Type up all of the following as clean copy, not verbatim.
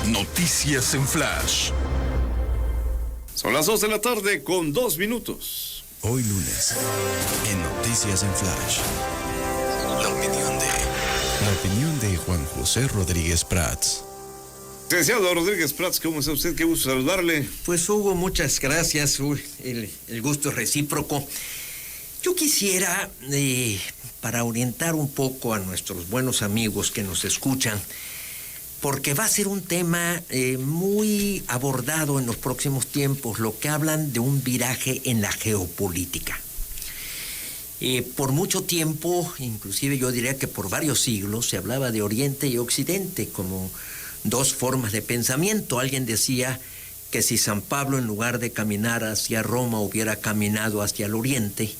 Noticias en Flash. Son las 2 de la tarde con 2 minutos. Hoy lunes, en Noticias en Flash. La opinión de Juan José Rodríguez Prats. Licenciado Rodríguez Prats, ¿cómo está usted? Qué gusto saludarle. Pues Hugo, muchas gracias. El gusto es recíproco. Yo quisiera, para orientar un poco a nuestros buenos amigos que nos escuchan, porque va a ser un tema muy abordado en los próximos tiempos, lo que hablan de un viraje en la geopolítica. Por mucho tiempo, inclusive yo diría que por varios siglos, se hablaba de Oriente y Occidente como dos formas de pensamiento. Alguien decía que si San Pablo, en lugar de caminar hacia Roma, hubiera caminado hacia el Oriente,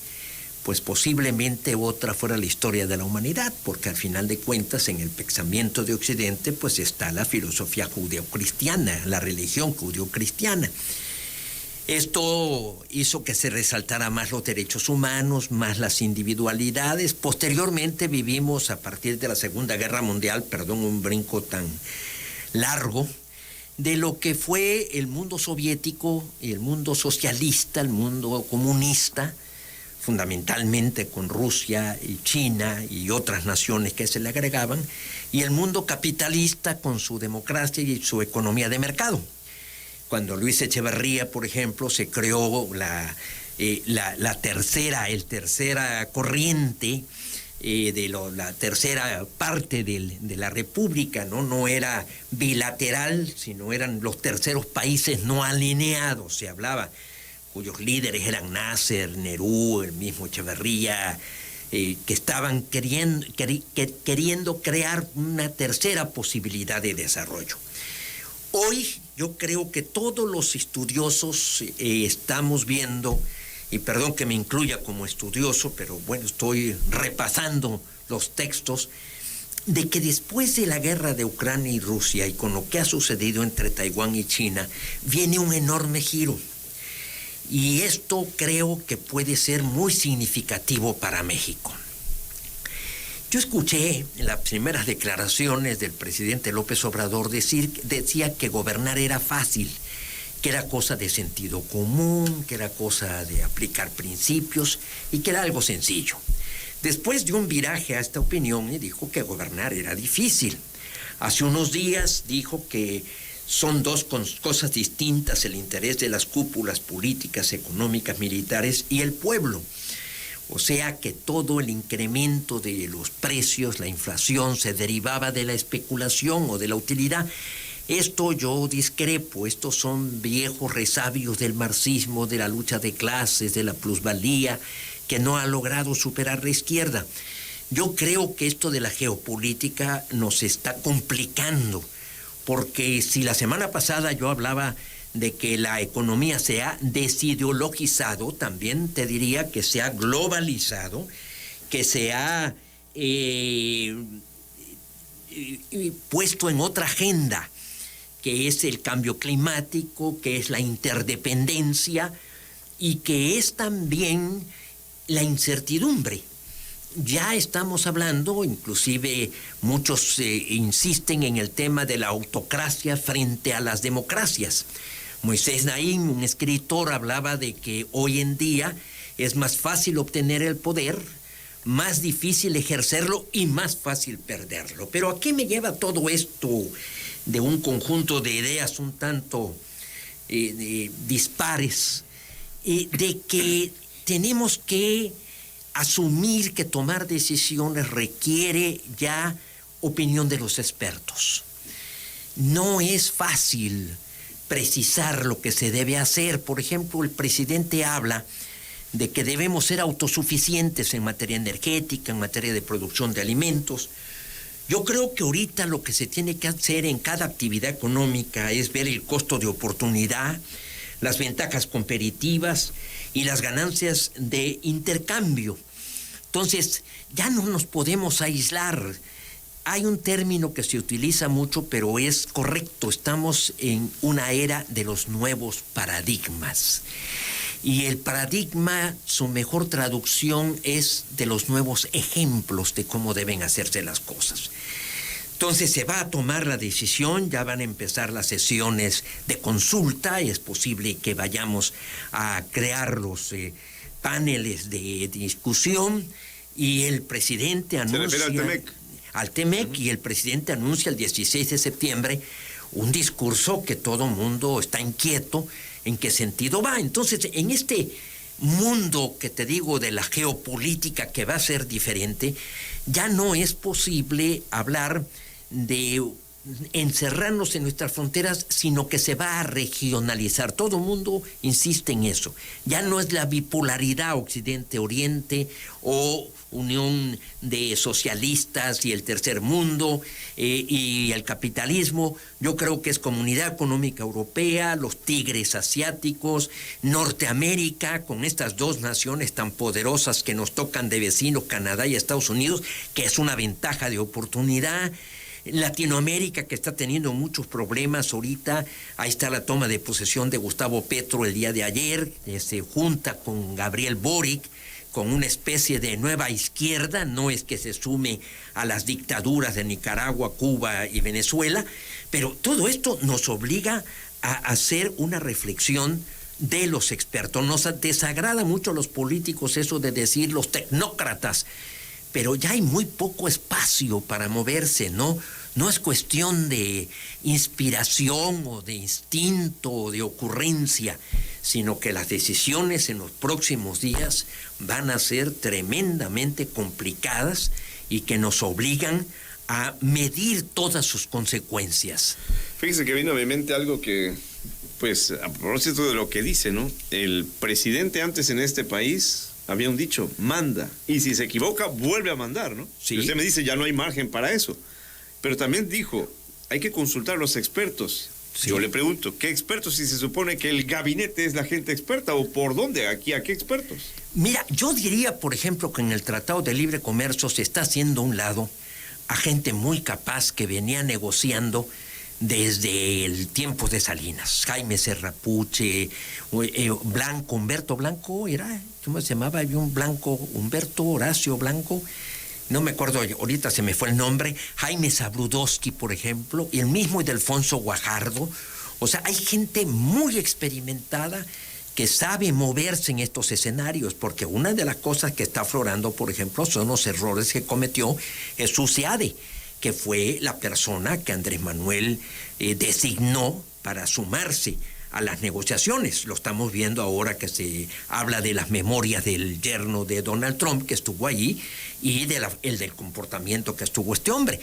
pues posiblemente otra fuera la historia de la humanidad, porque al final de cuentas en el pensamiento de Occidente pues está la filosofía judeocristiana, la religión judeocristiana. Esto hizo que se resaltara más los derechos humanos, más las individualidades. Posteriormente vivimos, a partir de la Segunda Guerra Mundial, un brinco tan largo, de lo que fue el mundo soviético, el mundo socialista, el mundo comunista, fundamentalmente con Rusia y China y otras naciones que se le agregaban, y el mundo capitalista con su democracia y su economía de mercado. Cuando Luis Echeverría, por ejemplo, se creó la tercera corriente, la tercera parte de la República, no era bilateral, sino eran los terceros países no alineados, se hablaba, cuyos líderes eran Nasser, Nehru, el mismo Echeverría, que estaban queriendo crear una tercera posibilidad de desarrollo. Hoy yo creo que todos los estudiosos estamos viendo, y perdón que me incluya como estudioso, pero bueno, estoy repasando los textos, de que después de la guerra de Ucrania y Rusia y con lo que ha sucedido entre Taiwán y China, viene un enorme giro. Y esto creo que puede ser muy significativo para México. Yo escuché en las primeras declaraciones del presidente López Obrador decía que gobernar era fácil, que era cosa de sentido común, que era cosa de aplicar principios y que era algo sencillo. Después dio un viraje a esta opinión y dijo que gobernar era difícil. Hace unos días dijo que son dos cosas distintas, el interés de las cúpulas políticas, económicas, militares y el pueblo. O sea que todo el incremento de los precios, la inflación, se derivaba de la especulación o de la utilidad. Esto yo discrepo, estos son viejos resabios del marxismo, de la lucha de clases, de la plusvalía, que no ha logrado superar la izquierda. Yo creo que esto de la geopolítica nos está complicando, porque si la semana pasada yo hablaba de que la economía se ha desideologizado, también te diría que se ha globalizado, que se ha puesto en otra agenda, que es el cambio climático, que es la interdependencia y que es también la incertidumbre. Ya estamos hablando, inclusive muchos insisten en el tema de la autocracia frente a las democracias. Moisés Naim, un escritor, hablaba de que hoy en día es más fácil obtener el poder, más difícil ejercerlo y más fácil perderlo. Pero ¿a qué me lleva todo esto de un conjunto de ideas un tanto dispares? De que tenemos que asumir que tomar decisiones requiere ya opinión de los expertos. No es fácil precisar lo que se debe hacer. Por ejemplo, el presidente habla de que debemos ser autosuficientes en materia energética, en materia de producción de alimentos. Yo creo que ahorita lo que se tiene que hacer en cada actividad económica es ver el costo de oportunidad, las ventajas competitivas y las ganancias de intercambio. Entonces, ya no nos podemos aislar. Hay un término que se utiliza mucho, pero es correcto. Estamos en una era de los nuevos paradigmas. Y el paradigma, su mejor traducción es de los nuevos ejemplos de cómo deben hacerse las cosas. Entonces se va a tomar la decisión, ya van a empezar las sesiones de consulta, y es posible que vayamos a crear los paneles de discusión, y el presidente anuncia... ¿Se refiere al TEMEC? Al TEMEC, y el presidente anuncia el 16 de septiembre un discurso que todo mundo está inquieto en qué sentido va. Entonces, en este mundo que te digo de la geopolítica que va a ser diferente, ya no es posible hablar de encerrarnos en nuestras fronteras, sino que se va a regionalizar. Todo el mundo insiste en eso. Ya no es la bipolaridad Occidente-Oriente o unión de socialistas y el tercer mundo y el capitalismo. Yo creo que es Comunidad Económica Europea, los tigres asiáticos, Norteamérica, con estas dos naciones tan poderosas que nos tocan de vecinos, Canadá y Estados Unidos, que es una ventaja de oportunidad. Latinoamérica, que está teniendo muchos problemas ahorita. Ahí está la toma de posesión de Gustavo Petro el día de ayer, se junta con Gabriel Boric, con una especie de nueva izquierda. No es que se sume a las dictaduras de Nicaragua, Cuba y Venezuela, pero todo esto nos obliga a hacer una reflexión de los expertos. Nos desagrada mucho a los políticos eso de decir los tecnócratas, pero ya hay muy poco espacio para moverse, ¿no? No es cuestión de inspiración o de instinto o de ocurrencia, sino que las decisiones en los próximos días van a ser tremendamente complicadas y que nos obligan a medir todas sus consecuencias. Fíjese que vino a mi mente algo que, pues, a propósito de lo que dice, ¿no? El presidente antes en este país había un dicho: manda, y si se equivoca vuelve a mandar, ¿no? Sí. Y usted me dice, ya no hay margen para eso. Pero también dijo, hay que consultar a los expertos. Sí. Yo le pregunto, ¿qué expertos si se supone que el gabinete es la gente experta? ¿O por dónde? ¿Aquí a qué expertos? Mira, yo diría, por ejemplo, que en el Tratado de Libre Comercio se está haciendo a un lado a gente muy capaz que venía negociando desde el tiempo de Salinas. Jaime Serrapuche, Blanco, Humberto Blanco, era, ¿cómo se llamaba? Había un Blanco, Humberto Horacio Blanco, no me acuerdo, ahorita se me fue el nombre. Jaime Zabludowski, por ejemplo, y el mismo Ildefonso Guajardo. O sea, hay gente muy experimentada que sabe moverse en estos escenarios, porque una de las cosas que está aflorando, por ejemplo, son los errores que cometió Jesús Seade, que fue la persona que Andrés Manuel designó para sumarse a las negociaciones. Lo estamos viendo ahora que se habla de las memorias del yerno de Donald Trump, que estuvo allí, y el del comportamiento que estuvo este hombre,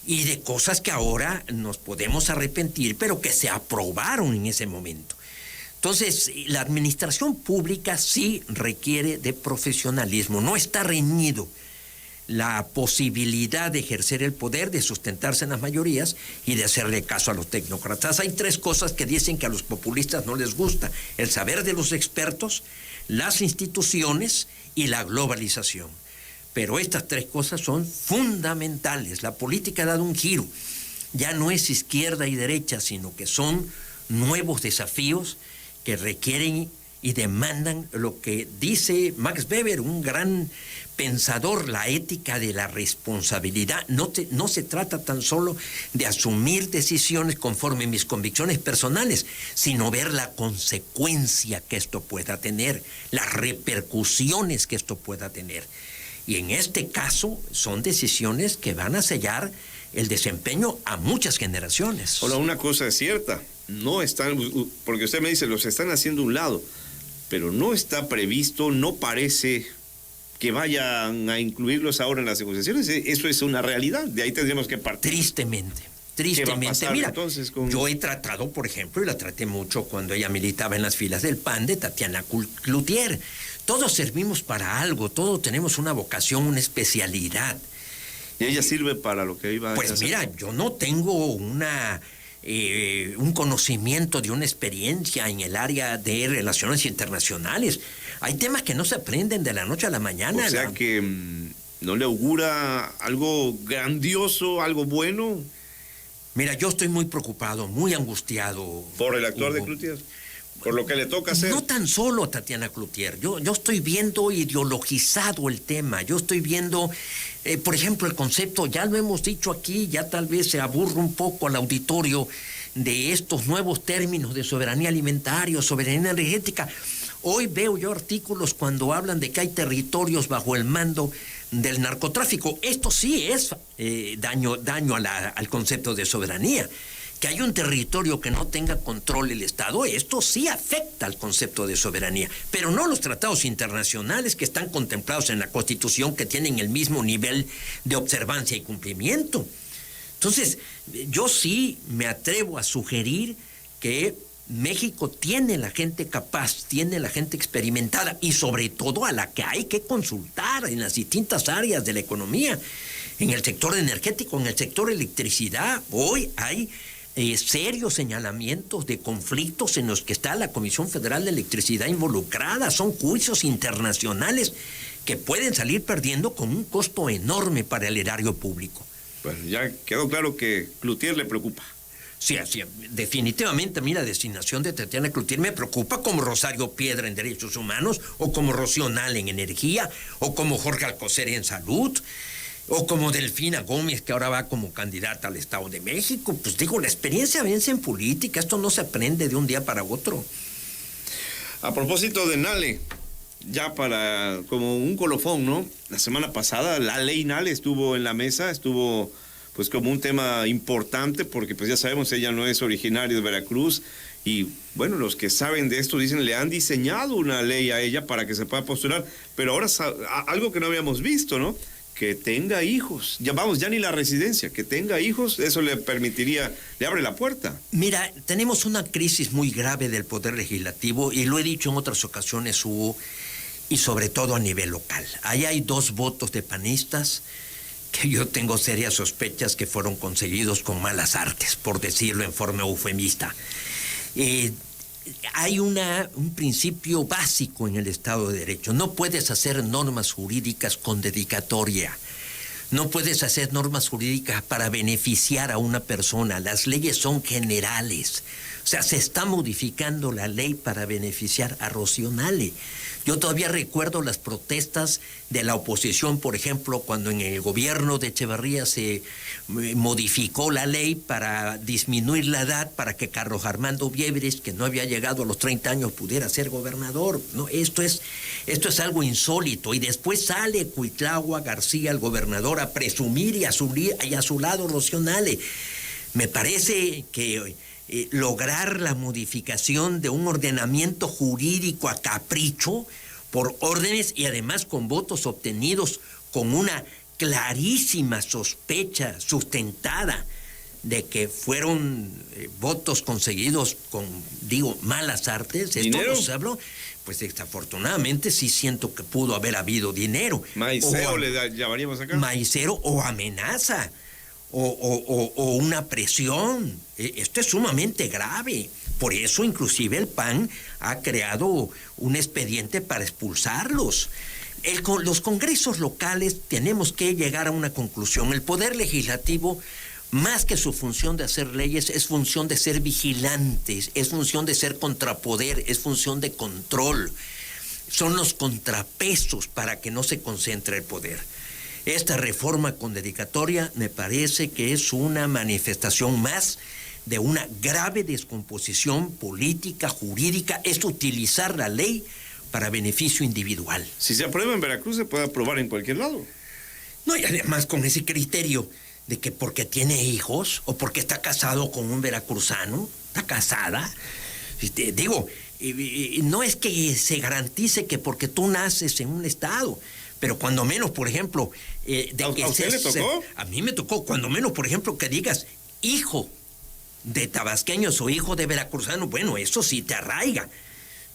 y de cosas que ahora nos podemos arrepentir, pero que se aprobaron en ese momento. Entonces, la administración pública sí requiere de profesionalismo, no está reñido la posibilidad de ejercer el poder, de sustentarse en las mayorías y de hacerle caso a los tecnócratas. Hay tres cosas que dicen que a los populistas no les gusta: el saber de los expertos, las instituciones y la globalización. Pero estas tres cosas son fundamentales. La política ha dado un giro. Ya no es izquierda y derecha, sino que son nuevos desafíos que requieren y demandan lo que dice Max Weber, un gran pensador: la ética de la responsabilidad. No se trata tan solo de asumir decisiones conforme mis convicciones personales, sino ver la consecuencia que esto pueda tener, las repercusiones que esto pueda tener. Y en este caso son decisiones que van a sellar el desempeño a muchas generaciones. Ahora, una cosa es cierta, no están, porque usted me dice, los están haciendo a un lado, pero no está previsto, no parece que vayan a incluirlos ahora en las negociaciones. Eso es una realidad, de ahí tendríamos que partir. Tristemente. ¿Qué va a pasar, mira, entonces, con... yo he tratado, por ejemplo, y la traté mucho cuando ella militaba en las filas del PAN, de Tatiana Cloutier. Todos servimos para algo, todos tenemos una vocación, una especialidad. ¿Y ella sirve para lo que iba a hacer? Pues mira, yo no tengo un conocimiento de una experiencia en el área de relaciones internacionales. Hay temas que no se aprenden de la noche a la mañana. O sea que no le augura algo grandioso, algo bueno. Mira, yo estoy muy preocupado, muy angustiado. ¿Por el actuar de Cloutier? por lo que le toca hacer. No tan solo, Tatiana Cloutier. Yo estoy viendo ideologizado el tema. Yo estoy viendo, por ejemplo, el concepto, ya lo hemos dicho aquí, ya tal vez se aburra un poco al auditorio de estos nuevos términos de soberanía alimentaria, soberanía energética. Hoy veo yo artículos cuando hablan de que hay territorios bajo el mando del narcotráfico. Esto sí es daño al concepto de soberanía. Que hay un territorio que no tenga control el Estado, esto sí afecta al concepto de soberanía, pero no los tratados internacionales que están contemplados en la Constitución, que tienen el mismo nivel de observancia y cumplimiento. Entonces, yo sí me atrevo a sugerir que México tiene la gente capaz, tiene la gente experimentada y sobre todo a la que hay que consultar en las distintas áreas de la economía, en el sector energético, en el sector electricidad. Hoy hay serios señalamientos de conflictos en los que está la Comisión Federal de Electricidad involucrada. Son juicios internacionales que pueden salir perdiendo con un costo enorme para el erario público. Bueno, ya quedó claro que Cloutier le preocupa. Sí, así, definitivamente a mí la designación de Tatiana Cloutier me preocupa, como Rosario Piedra en Derechos Humanos, o como Rocío Nale en Energía, o como Jorge Alcocer en Salud, o como Delfina Gómez, que ahora va como candidata al Estado de México. Pues digo, la experiencia vence en política, esto no se aprende de un día para otro. A propósito de Nale, ya para como un colofón, ¿no? La semana pasada la ley Nale estuvo en la mesa, estuvo pues como un tema importante, porque pues ya sabemos, ella no es originaria de Veracruz, y bueno, los que saben de esto dicen, le han diseñado una ley a ella para que se pueda postular, pero ahora algo que no habíamos visto, ¿no? Que tenga hijos, ya ni la residencia, que tenga hijos, eso le permitiría, le abre la puerta. Mira, tenemos una crisis muy grave del poder legislativo, y lo he dicho en otras ocasiones, Hugo, y sobre todo a nivel local. Ahí hay 2 votos de panistas que yo tengo serias sospechas que fueron conseguidos con malas artes, por decirlo en forma eufemista. Hay un principio básico en el Estado de Derecho. No puedes hacer normas jurídicas con dedicatoria. No puedes hacer normas jurídicas para beneficiar a una persona. Las leyes son generales. O sea, se está modificando la ley para beneficiar a Rocío Nale. Yo todavía recuerdo las protestas de la oposición, por ejemplo, cuando en el gobierno de Echeverría se modificó la ley para disminuir la edad para que Carlos Armando Viéveres, que no había llegado a los 30 años, pudiera ser gobernador. No, esto es algo insólito. Y después sale Cuitlahua García, el gobernador, a presumir y a su lado Rocío Nale. Me parece que lograr la modificación de un ordenamiento jurídico a capricho por órdenes y además con votos obtenidos con una clarísima sospecha sustentada de que fueron votos conseguidos con, malas artes. Esto no se habló. Pues desafortunadamente sí siento que pudo haber habido dinero. Maicero le llamaríamos acá. Maicero o amenaza. O una presión. Esto es sumamente grave. Por eso, inclusive, el PAN ha creado un expediente para expulsarlos. Los congresos locales tenemos que llegar a una conclusión. El Poder Legislativo, más que su función de hacer leyes, es función de ser vigilantes, es función de ser contrapoder, es función de control. Son los contrapesos para que no se concentre el poder. Esta reforma con dedicatoria me parece que es una manifestación más de una grave descomposición política, jurídica. Es utilizar la ley para beneficio individual. Si se aprueba en Veracruz, se puede aprobar en cualquier lado. No, y además con ese criterio de que porque tiene hijos o porque está casado con un veracruzano, está casada, no es que se garantice que porque tú naces en un estado, pero cuando menos, por ejemplo... ¿A usted le tocó? A mí me tocó, cuando menos, por ejemplo, que digas hijo de tabasqueños o hijo de veracruzano, bueno, eso sí te arraiga.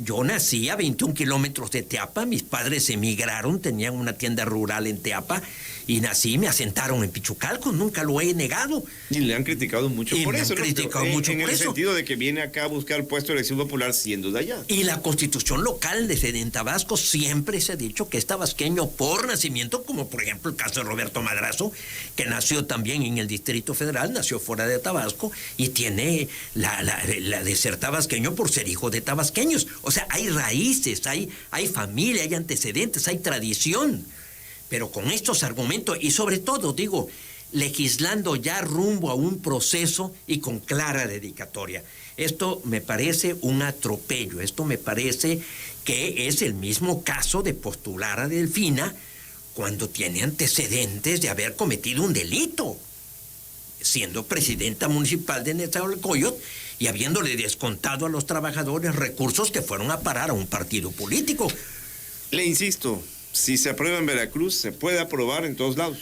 Yo nací a 21 kilómetros de Teapa, mis padres emigraron, tenían una tienda rural en Teapa y nací, me asentaron en Pichucalco, nunca lo he negado. Y le han criticado mucho Y por me eso, han ¿no? criticado Pero mucho en por el eso. sentido de que viene acá a buscar puesto de elección popular siendo de allá. Y la constitución local desde en Tabasco siempre se ha dicho que es tabasqueño por nacimiento, como por ejemplo el caso de Roberto Madrazo, que nació también en el Distrito Federal, nació fuera de Tabasco y tiene la de ser tabasqueño por ser hijo de tabasqueños. O sea, hay raíces, hay familia, hay antecedentes, hay tradición. Pero con estos argumentos y sobre todo, digo, legislando ya rumbo a un proceso y con clara dedicatoria. Esto me parece un atropello, esto me parece que es el mismo caso de postular a Delfina cuando tiene antecedentes de haber cometido un delito, siendo presidenta municipal de Nezahualcóyotl y habiéndole descontado a los trabajadores recursos que fueron a parar a un partido político. Le insisto, si se aprueba en Veracruz, se puede aprobar en todos lados.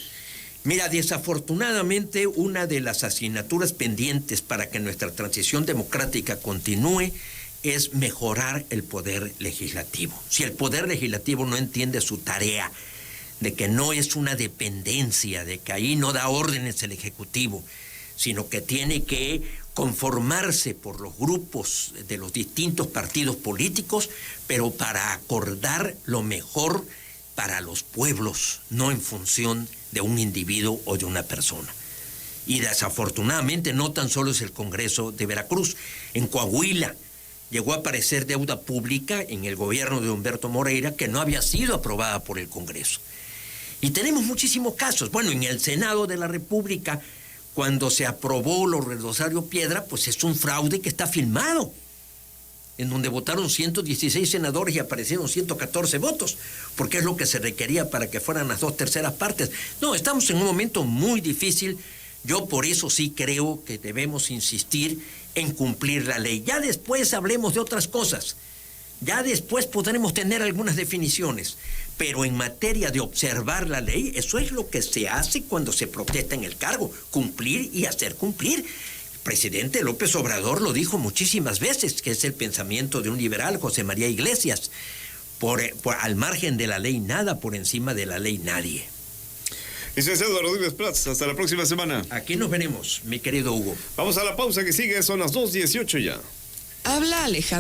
Mira, desafortunadamente una de las asignaturas pendientes para que nuestra transición democrática continúe es mejorar el poder legislativo. Si el poder legislativo no entiende su tarea, de que no es una dependencia, de que ahí no da órdenes el Ejecutivo, sino que tiene que conformarse por los grupos de los distintos partidos políticos, pero para acordar lo mejor para los pueblos, no en función de un individuo o de una persona. Y desafortunadamente no tan solo es el Congreso de Veracruz. En Coahuila llegó a aparecer deuda pública en el gobierno de Humberto Moreira que no había sido aprobada por el Congreso. Y tenemos muchísimos casos. Bueno, en el Senado de la República, cuando se aprobó lo de Rosario Piedra, pues es un fraude que está filmado, en donde votaron 116 senadores y aparecieron 114 votos, porque es lo que se requería para que fueran las 2/3 partes. No, estamos en un momento muy difícil. Yo por eso sí creo que debemos insistir en cumplir la ley. Ya después hablemos de otras cosas. Ya después podremos tener algunas definiciones. Pero en materia de observar la ley, eso es lo que se hace cuando se protesta en el cargo. Cumplir y hacer cumplir. El presidente López Obrador lo dijo muchísimas veces, que es el pensamiento de un liberal, José María Iglesias. Al margen de la ley nada, por encima de la ley nadie. Licenciado Rodríguez Prats, hasta la próxima semana. Aquí nos veremos, mi querido Hugo. Vamos a la pausa que sigue, son las 2:18 ya. Habla Alejandro.